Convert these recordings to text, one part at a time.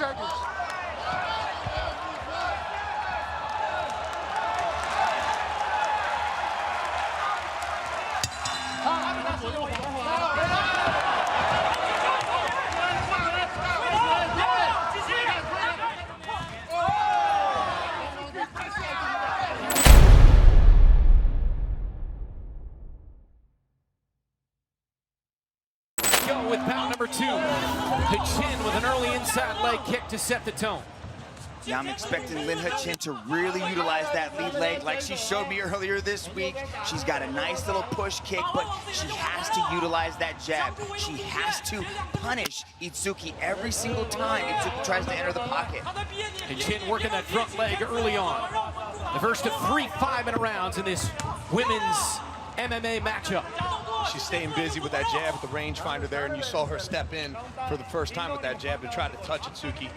seconds. Go with bout number 2. He-Chin with an early inside leg kick to set the tone. Yeah, I'm expecting Lin He-Chin to really utilize that lead leg like she showed me earlier this week. She's got a nice little push kick, but she has to utilize that jab. She has to punish Itsuki every single time Itsuki tries to enter the pocket. He-Chin working that front leg early on. The first of 3 5-minute rounds in this women's MMA matchup. She's staying busy with that jab with the rangefinder there, and you saw her step in for the first time with that jab to try to touch Itsuki.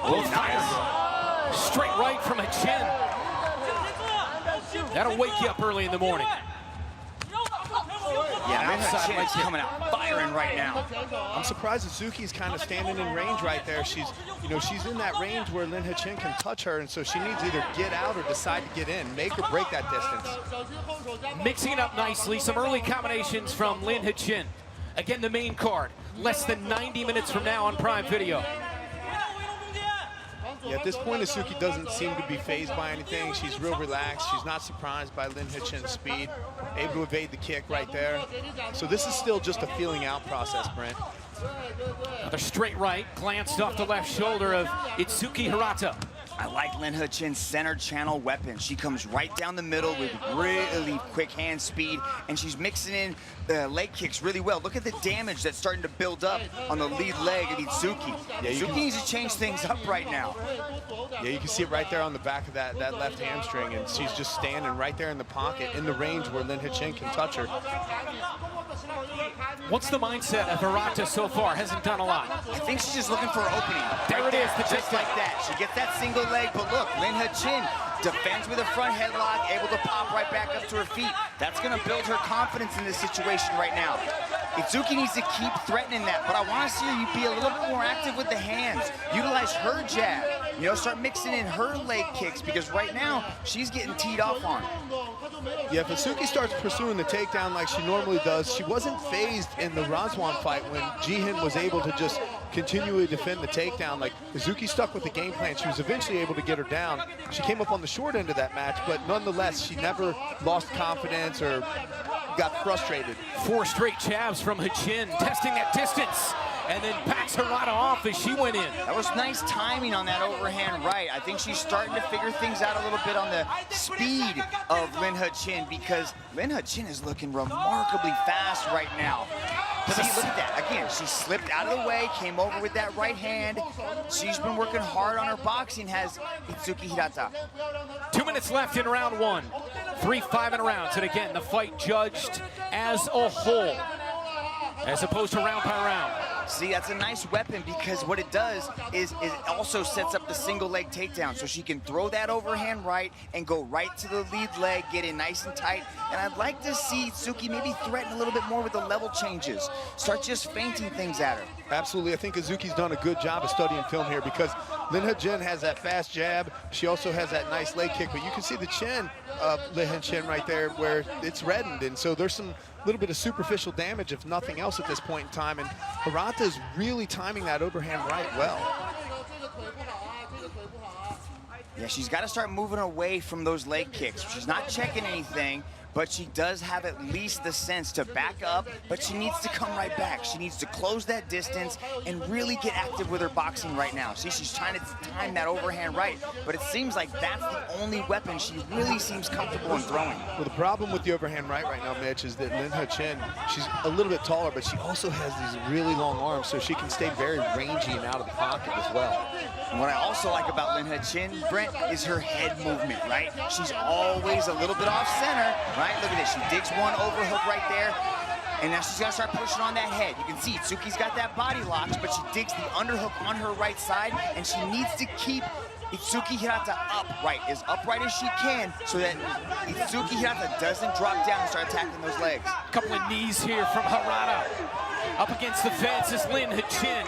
Both fires. Straight right from He-Chin. That'll wake you up early in the morning. Yeah, Lin He-Chin is coming out firing right now. I'm surprised Itsuki's kind of standing in range right there. She's in that range where Lin He-Chin can touch her, and so she needs to either get out or decide to get in, make or break that distance. Mixing it up nicely, some early combinations from Lin He-Chin. Again, the main card, less than 90 minutes from now on Prime Video. Yeah, at this point, Itsuki doesn't seem to be phased by anything. She's real relaxed. She's not surprised by Lin He-Chin's speed, able to evade the kick right there. So this is still just a feeling out process, Brent. Another straight right, glanced off the left shoulder of Itsuki Hirata. I like Lin He-Chin's center channel weapon. She comes right down the middle with really quick hand speed, and she's mixing in leg kicks really well. Look at the damage that's starting to build up on the lead leg of Itsuki. Yeah, Itsuki needs to change things up right now. Yeah, you can see it right there on the back of that left hamstring, and she's just standing right there in the pocket, in the range where Lin He-Chin can touch her. What's the mindset of Hirata so far? Hasn't done a lot. I think she's just looking for an opening. There it is, just like that. She gets that single leg, but look, Lin He-Chin defends with a front headlock, able to pop right back up to her feet. That's going to build her confidence in this situation right now. Itsuki needs to keep threatening that, but I want to see her be a little bit more active with the hands. Utilize her jab. You know, start mixing in her leg kicks, because right now, she's getting teed off on. Yeah, if Itsuki starts pursuing the takedown like she normally does, she wasn't phased in the Razwan fight when Jihin was able to just continually defend the takedown. Like, Itsuki stuck with the game plan. She was eventually able to get her down. She came up on the short end of that match, but nonetheless, she never lost confidence or got frustrated. 4 straight jabs from He-Chin, testing that distance, and then backs Hirata off as she went in. That was nice timing on that overhand right. I think she's starting to figure things out a little bit on the speed of Lin He-Chin, because Lin He-Chin is looking remarkably fast right now. See, look at that. Again, she slipped out of the way, came over with that right hand. She's been working hard on her boxing, has Itsuki Hirata. 2 minutes left in round 1. 3 5-minute rounds, and again, the fight judged as a whole, as opposed to round by round. See, that's a nice weapon, because what it does is it also sets up the single leg takedown, so she can throw that overhand right and go right to the lead leg, get in nice and tight. And I'd like to see Itsuki maybe threaten a little bit more with the level changes. Start just feinting things at her. Absolutely. I think Itsuki's done a good job of studying film here, because Lin He-Chin has that fast jab. She also has that nice leg kick, but you can see the chin of Lin He-Chin right there where it's reddened, and so there's some little bit of superficial damage, if nothing else, at this point in time, and Hirata is really timing that overhand right well. Yeah, she's got to start moving away from those leg kicks. She's not checking anything, but she does have at least the sense to back up, but she needs to come right back. She needs to close that distance and really get active with her boxing right now. See, she's trying to time that overhand right, but it seems like that's the only weapon she really seems comfortable in throwing. Well, the problem with the overhand right now, Mitch, is that Lin He-Chin, she's a little bit taller, but she also has these really long arms, so she can stay very rangy and out of the pocket as well. And what I also like about Lin He-Chin, Brent, is her head movement, right? She's always a little bit off center, right? Look at this, she digs one overhook right there, and now she's gotta start pushing on that head. You can see Itsuki's got that body locks, but she digs the underhook on her right side, and she needs to keep Itsuki Hirata upright, as upright as she can, so that Itsuki Hirata doesn't drop down and start attacking those legs. A couple of knees here from Harada. Up against the fence is Lin Hachin.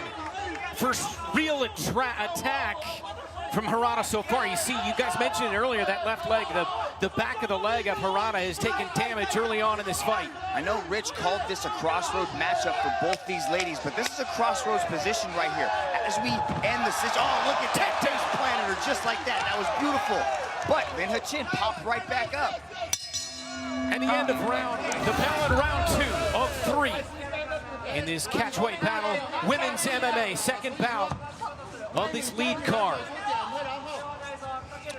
First real attack from Harada so far. You see, you guys mentioned it earlier, that left leg, the back of the leg of Harada has taken damage early on in this fight. I know Rich called this a crossroad matchup for both these ladies, but this is a crossroads position right here. As we end the situation, oh, look at that, face planted her just like that. That was beautiful. But Lin Hachin popped right back up. And the end of the bell in round 2 of 3 in this catchweight battle, women's MMA, second bout of this lead card.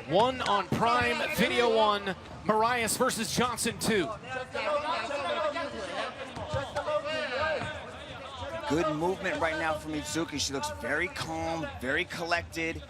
One on Prime Video 1, Marias versus Johnson 2. Good movement right now from Itsuki. She looks very calm, very collected.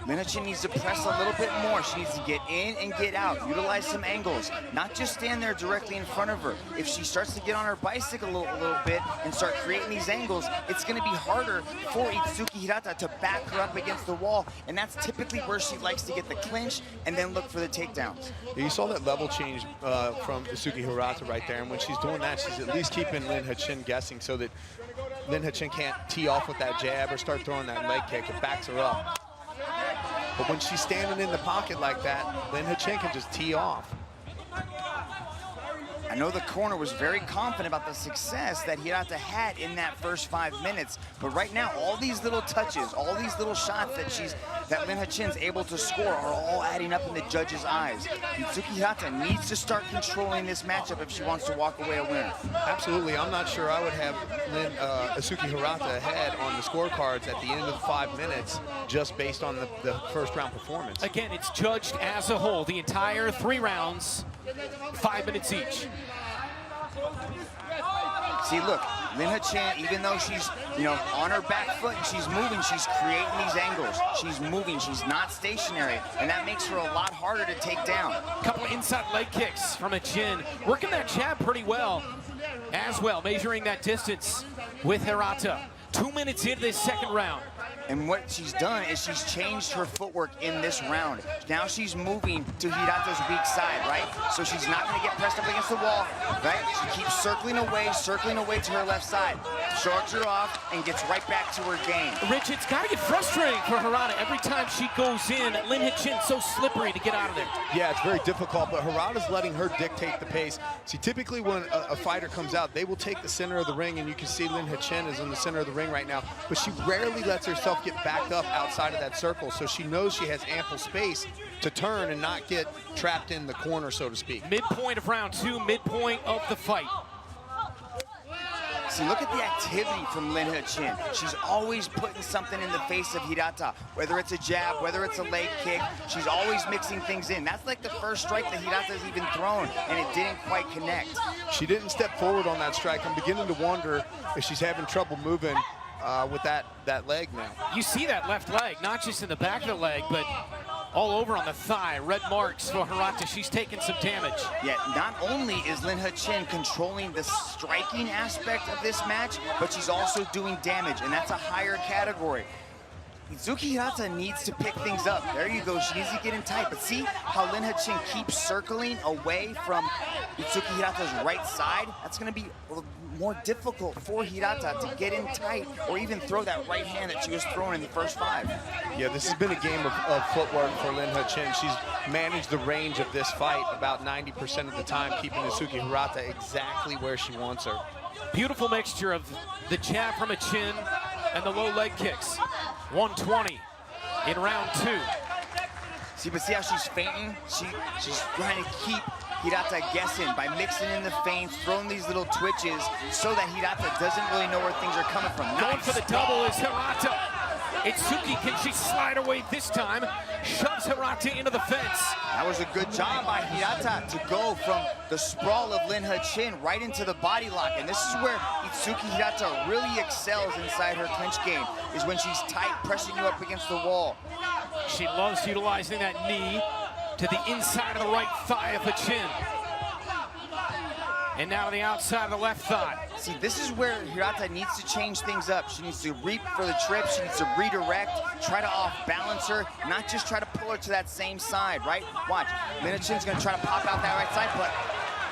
Lin Hachin needs to press a little bit more. She needs to get in and get out, utilize some angles, not just stand there directly in front of her. If she starts to get on her bicycle a little bit and start creating these angles, it's going to be harder for Itsuki Hirata to back her up against the wall, and that's typically where she likes to get the clinch and then look for the takedowns. Yeah, you saw that level change from Itsuki Hirata right there, and when she's doing that, she's at least keeping Lin Hachin guessing so that Lin Hachin can't tee off with that jab or start throwing that leg kick. It backs her up. But when she's standing in the pocket like that, Lin Hachin can just tee off. I know the corner was very confident about the success that Hirata had in that first 5 minutes, but right now, all these little touches, all these little shots that Lin Hachin's able to score are all adding up in the judges' eyes. Itsuki Hirata needs to start controlling this matchup if she wants to walk away a winner. Absolutely. I'm not sure I would have Itsuki Hirata ahead on the scorecards at the end of 5 minutes just based on the first round performance. Again, it's judged as a whole, the entire 3 rounds, 5 minutes each. See, look, Lin Hachin, even though she's, on her back foot and she's moving, she's creating these angles. She's moving, she's not stationary, and that makes her a lot harder to take down. A couple of inside leg kicks from Hachin, working that jab pretty well as well, measuring that distance with Hirata. 2 minutes into this second round. And what she's done is she's changed her footwork in this round. Now she's moving to Hirata's weak side, right? So she's not going to get pressed up against the wall, right? She keeps circling away to her left side. Shrugs her off and gets right back to her game. Rich, it's got to get frustrating for Hirata every time she goes in. Lin Hachin's so slippery to get out of there. Yeah, it's very difficult, but Hirata's letting her dictate the pace. See, typically when a fighter comes out, they will take the center of the ring, and you can see Lin Hachin is in the center of the ring right now, but she rarely lets herself get backed up outside of that circle, so she knows she has ample space to turn and not get trapped in the corner, so to speak. Midpoint of round 2, midpoint of the fight. See, look at the activity from Lin Hachin. She's always putting something in the face of Hirata, whether it's a jab, whether it's a leg kick. She's always mixing things in. That's like the first strike that Hirata's even thrown, and it didn't quite connect. She didn't step forward on that strike. I'm beginning to wonder if she's having trouble moving with that leg now. You see that left leg, not just in the back of the leg, but all over on the thigh. Red marks for Hirata. She's taking some damage. Yet not only is Lin Hachin controlling the striking aspect of this match, but she's also doing damage, and that's a higher category. Itsuki Hirata needs to pick things up. There you go, she needs to get in tight. But see how Lin Hachin keeps circling away from Itsuki Hirata's right side? That's gonna be more difficult for Hirata to get in tight or even throw that right hand that she was throwing in the first 5. Yeah, this has been a game of footwork for Lin Hachin. She's managed the range of this fight about 90% of the time, keeping Itsuki Hirata exactly where she wants her. Beautiful mixture of the jab from Hachin and the low leg kicks. 120 in round 2. See how she's feinting? She's trying to keep Hirata guessing by mixing in the feints, throwing these little twitches so that Hirata doesn't really know where things are coming from. Going for the double is Hirata. Itsuki, can she slide away this time? Shoves Hirata into the fence. That was a good job by Hirata to go from the sprawl of Lin Hachin right into the body lock. And this is where Itsuki Hirata really excels inside her clinch game, is when she's tight, pressing you up against the wall. She loves utilizing that knee to the inside of the right thigh of Hachin. And now to the outside of the left thigh. See, this is where Hirata needs to change things up. She needs to reap for the trip. She needs to redirect, try to off-balance her, not just try to pull her to that same side, right? Watch, Lin Ha-Chin's gonna try to pop out that right side, but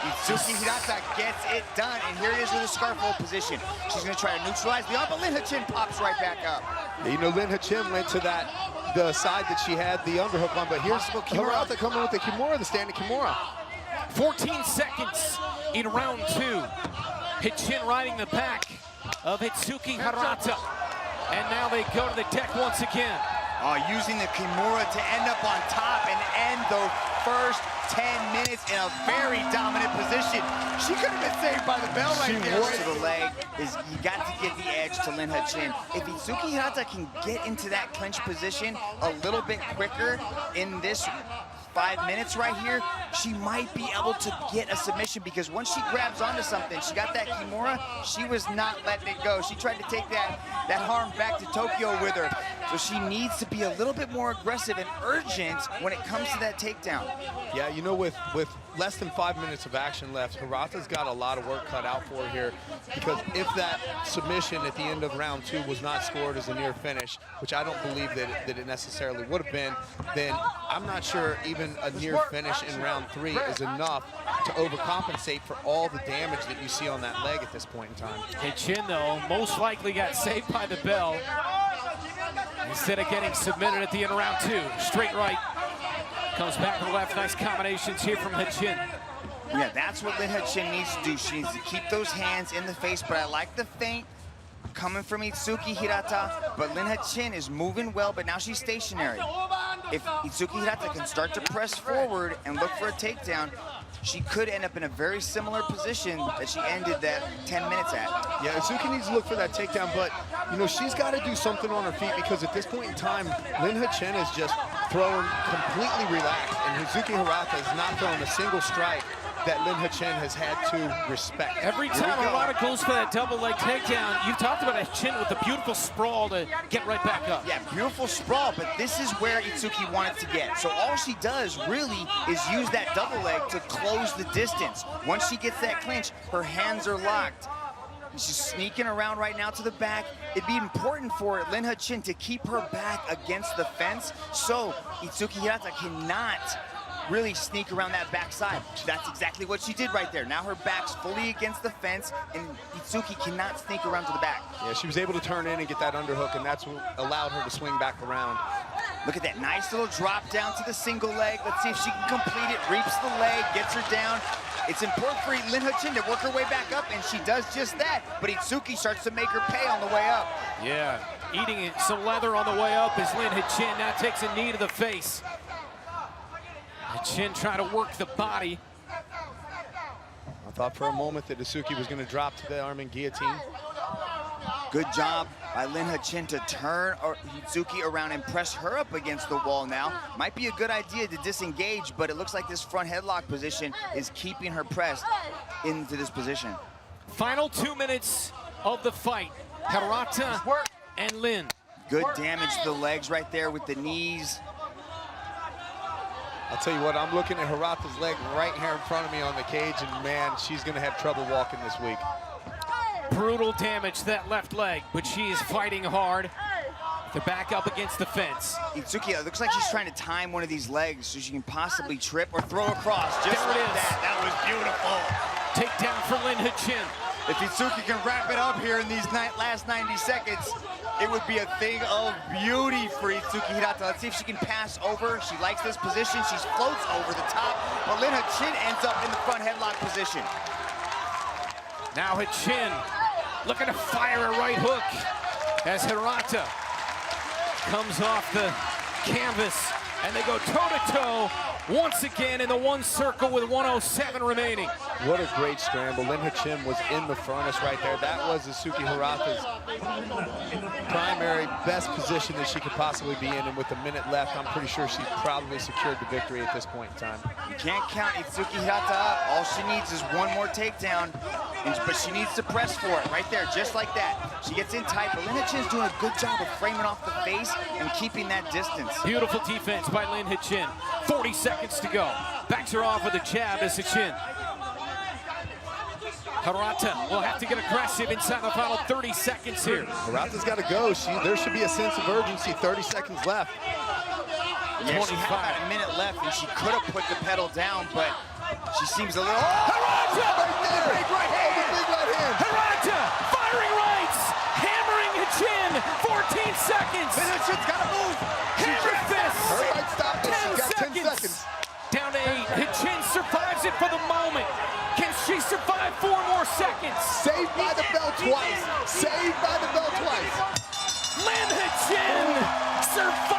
Itsuki Hirata gets it done, and here it is with a scarf hold position. She's gonna try to neutralize the arm, but Lin Ha-Chin pops right back up. You know, Lin Ha-Chin went to the side that she had the underhook on, but here's Hirata coming with the Kimura, the standing Kimura. 14 seconds in round 2. Ha-Chin riding the back of Itsuki Hirata. And now they go to the deck once again. Using the Kimura to end up on top and end the first 10 minutes in a very dominant position. She could have been saved by the bell right there. To the leg is you got to get the edge to Lin Ha-Chin. If Itsuki Hirata can get into that clinch position a little bit quicker in this 5 minutes right here, she might be able to get a submission, because once she grabs onto something, she got that Kimura, she was not letting it go. She tried to take that harm back to Tokyo with her. So she needs to be a little bit more aggressive and urgent when it comes to that takedown. Yeah, you know, with less than 5 minutes of action left, Hirata's got a lot of work cut out for her here, because if that submission at the end of round 2 was not scored as a near finish, which I don't believe that it necessarily would have been, then I'm not sure even a near finish in round 3 is enough to overcompensate for all the damage that you see on that leg at this point in time. Ha-Chin, though, most likely got saved by the bell instead of getting submitted at the end of round 2. Straight right. Comes back to the left. Nice combinations here from Ha-Chin. Yeah, that's what Lin Ha-Chin needs to do. She needs to keep those hands in the face, but I like the feint coming from Itsuki Hirata, but Lin Ha-Chin is moving well, but now she's stationary. If Itsuki Hirata can start to press forward and look for a takedown, she could end up in a very similar position that she ended that 10 minutes at. Yeah, Itsuki needs to look for that takedown, but, you know, she's got to do something on her feet, because at this point in time, Lin Ha-Chin is just throwing completely relaxed, and Itsuki Hirata is not throwing a single strike that Lin Ha-Chin has had to respect. Every time Hirata goes for that double leg takedown, you've talked about Ha-Chin with the beautiful sprawl to get right back up. Yeah, beautiful sprawl, but this is where Itsuki wanted to get. So all she does really is use that double leg to close the distance. Once she gets that clinch, her hands are locked. She's sneaking around right now to the back. It'd be important for Lin Ha-Chin to keep her back against the fence, so Itsuki Hirata cannot really sneak around that backside. That's exactly what she did right there. Now her back's fully against the fence, and Itsuki cannot sneak around to the back. Yeah, she was able to turn in and get that underhook, and that's what allowed her to swing back around. Look at that nice little drop down to the single leg. Let's see if she can complete it. Reaps the leg, gets her down. It's important for Lin Ha-Chin to work her way back up, and she does just that. But Itsuki starts to make her pay on the way up. Yeah, eating some leather on the way up as Lin Ha-Chin now takes a knee to the face. Ha-Chin trying to work the body. I thought for a moment that Itsuki was going to drop to the arm and guillotine. Good job by Lin Ha-Chin to turn Itsuki around and press her up against the wall now. Might be a good idea to disengage, but it looks like this front headlock position is keeping her pressed into this position. Final 2 minutes of the fight. Hirata and Lin. Good damage to the legs right there with the knees. I'll tell you what, I'm looking at Hirata's leg right here in front of me on the cage, and man, she's going to have trouble walking this week. Brutal damage to that left leg, but she is fighting hard to back up against the fence. Itsuki, it looks like she's trying to time one of these legs so she can possibly trip or throw across. Just there like it is. that. That was beautiful. Takedown for Lin Ha-Chin. If Itsuki can wrap it up here in these last 90 seconds, it would be a thing of beauty for Itsuki Hirata. Let's see if she can pass over. She likes this position. She floats over the top, but Lin Ha-Chin ends up in the front headlock position. Now Ha-Chin looking to fire a right hook as Hirata comes off the canvas, and they go toe-to-toe once again in the one circle with 107 remaining. What a great scramble. Lin Ha-Chin was in the furnace right there. That was Itsuki Hirata's primary best position that she could possibly be in, and with a minute left, I'm pretty sure she probably secured the victory at this point in time. You can't count Itsuki Hirata up. All she needs is one more takedown, but she needs to press for it right there, just like that. She gets in tight, but Lin Ha-Chin's doing a good job of framing off the face and keeping that distance. Beautiful defense by Lin Ha-Chin. 40 seconds to go. Backs her off with a jab as Ha-Chin. Hirata will have to get aggressive inside the final 30 seconds here. Hirata's got to go. There should be a sense of urgency. 30 seconds left. Yeah, she had about a minute left, and she could have put the pedal down, but she seems a little... Hirata! Right there! Big right hand! Oh, the big right hand! Hirata firing rights, hammering Hichin, 14 seconds. Lynn Hichin's got to move! Hammer fist. Her might stop this. 10 She's got 10 seconds. seconds. Down to 8. Hichin survives it for the moment. Can she survive 4 more seconds? Saved by the bell twice. Saved by the bell twice. Lynn Hichin survives.